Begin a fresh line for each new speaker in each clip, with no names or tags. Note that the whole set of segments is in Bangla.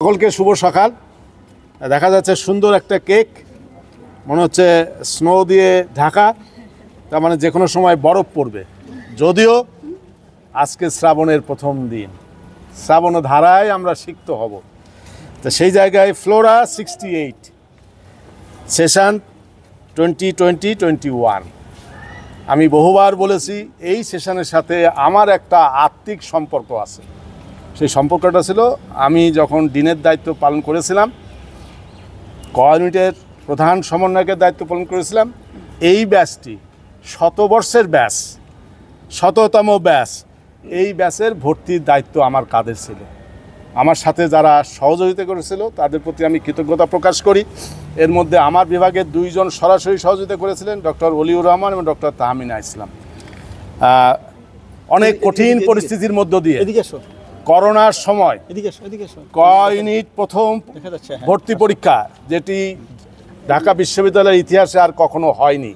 সকলকে শুভ সকাল। দেখা যাচ্ছে সুন্দর একটা কেক, মনে হচ্ছে স্নো দিয়ে ঢাকা, তার মানে যে কোনো সময় বরফ পড়বে। যদিও আজকে শ্রাবণের প্রথম দিন, শ্রাবণ ধারায় আমরা সিক্ত হব। তো সেই জায়গায় ফ্লোরা 68 সেশন 2020-21, আমি বহুবার বলেছি এই সেশনের সাথে আমার একটা আত্মিক সম্পর্ক আছে। সেই সম্পর্কটা ছিল আমি যখন ডিনের দায়িত্ব পালন করেছিলাম, কমিউনিটির প্রধান সমন্বয়কের দায়িত্ব পালন করেছিলাম। এই ব্যাচটি শতবর্ষের ব্যাচ, শততম ব্যাচ, এই ব্যাচের ভর্তির দায়িত্ব আমার কাঁধে ছিল। আমার সাথে যারা সহযোগিতা করেছিল তাদের প্রতি আমি কৃতজ্ঞতা প্রকাশ করি। এর মধ্যে আমার বিভাগের দুইজন সরাসরি সহযোগিতা করেছিলেন, ডক্টর অলিউর রহমান এবং ডক্টর তাহমিনা ইসলাম। অনেক কঠিন পরিস্থিতির মধ্য দিয়ে করোনার সময় ক ইউনিট প্রথম ভর্তি পরীক্ষা, যেটি ঢাকা বিশ্ববিদ্যালয়ের ইতিহাসে আর কখনো হয়নি।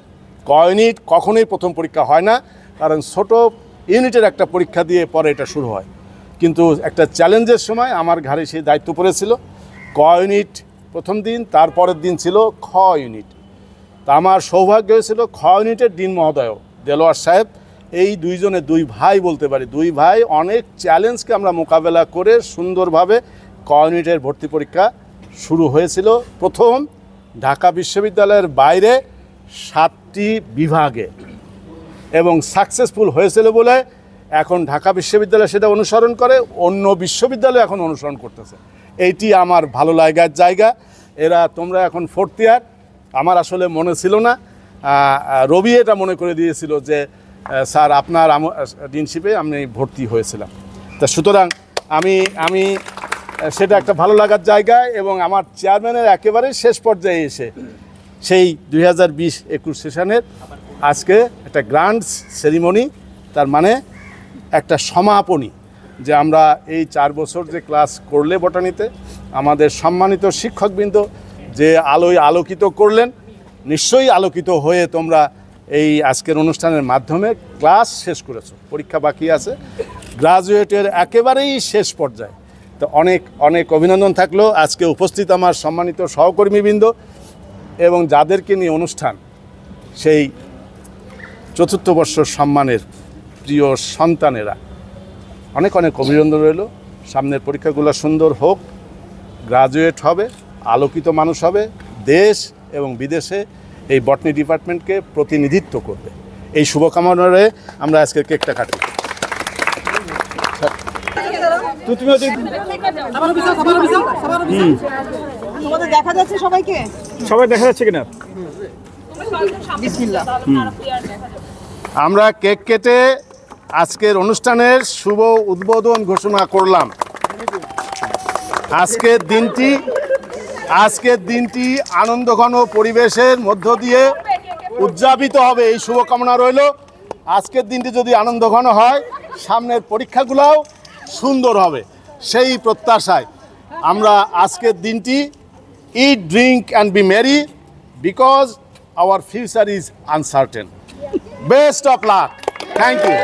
ক ইউনিট কখনোই প্রথম পরীক্ষা হয় না, কারণ ছোট ইউনিটের একটা পরীক্ষা দিয়ে পরে এটা শুরু হয়। কিন্তু একটা চ্যালেঞ্জের সময় আমার ঘাড়ে সেই দায়িত্ব পড়েছিল। ক ইউনিট প্রথম দিন, তারপরের দিন ছিল খ ইউনিট। তা আমার সৌভাগ্য হয়েছিল খ ইউনিটের ডিন মহোদয় দেলোয়ার সাহেব, এই দুইজনে দুই ভাই বলতে পারি, দুই ভাই অনেক চ্যালেঞ্জকে আমরা মোকাবেলা করে সুন্দরভাবে ক ইউনিটের ভর্তি পরীক্ষা শুরু হয়েছিল। প্রথম ঢাকা বিশ্ববিদ্যালয়ের বাইরে 7টি বিভাগে, এবং সাকসেসফুল হয়েছিল বলে এখন ঢাকা বিশ্ববিদ্যালয় সেটা অনুসরণ করে, অন্য বিশ্ববিদ্যালয় এখন অনুসরণ করতেছে। এইটি আমার ভালো লাগার জায়গা। তোমরা এখন 4th ইয়ার, আমার আসলে মনে ছিল না, রবি এটা মনে করে দিয়েছিল যে স্যার আপনার ডিনশিপে আমি ভর্তি হয়েছিলাম। তা সুতরাং আমি সেটা একটা ভালো লাগার জায়গা। এবং আমার চেয়ারম্যানের একেবারে শেষ পর্যায়ে এসে সেই 2020-21 সেশনের আজকে একটা গ্র্যান্ড সেরিমনি, তার মানে একটা সমাপনী, যে আমরা এই 4 বছর যে ক্লাস করলে বটানিতে, আমাদের সম্মানিত শিক্ষকবৃন্দ যে আলোয় আলোকিত করলেন, নিশ্চয়ই আলোকিত হয়ে তোমরা এই আজকের অনুষ্ঠানের মাধ্যমে ক্লাস শেষ করেছো। পরীক্ষা বাকি আছে, গ্রাজুয়েটের একেবারেই শেষ পর্যায়ে। তো অনেক অনেক অভিনন্দন থাকলো আজকে উপস্থিত আমার সম্মানিত সহকর্মীবৃন্দ এবং যাদেরকে নিয়ে অনুষ্ঠান, সেই 4th বর্ষ সম্মানের প্রিয় সন্তানেরা, অনেক অনেক অভিনন্দন রইল। সামনের পরীক্ষাগুলো সুন্দর হোক, গ্রাজুয়েট হবে, আলোকিত মানুষ হবে, দেশ এবং বিদেশে এই বটনি ডিপার্টমেন্টকে প্রতিনিধিত্ব করবে। এই শুভকামনারে আমরা আজকে কেকটা কাটি।
সবাই দেখা যাচ্ছে কিনা?
আমরা কেক কেটে আজকের অনুষ্ঠানের শুভ উদ্বোধন ঘোষণা করলাম। আজকের দিনটি আনন্দঘন পরিবেশের মধ্য দিয়ে উদযাপিত হবে, এই শুভকামনা রইল। আজকের দিনটি যদি আনন্দঘন হয়, সামনের পরীক্ষাগুলোও সুন্দর হবে, সেই প্রত্যাশায় আমরা আজকের দিনটি eat, drink and be merry because our future is uncertain. Best of luck. Thank you.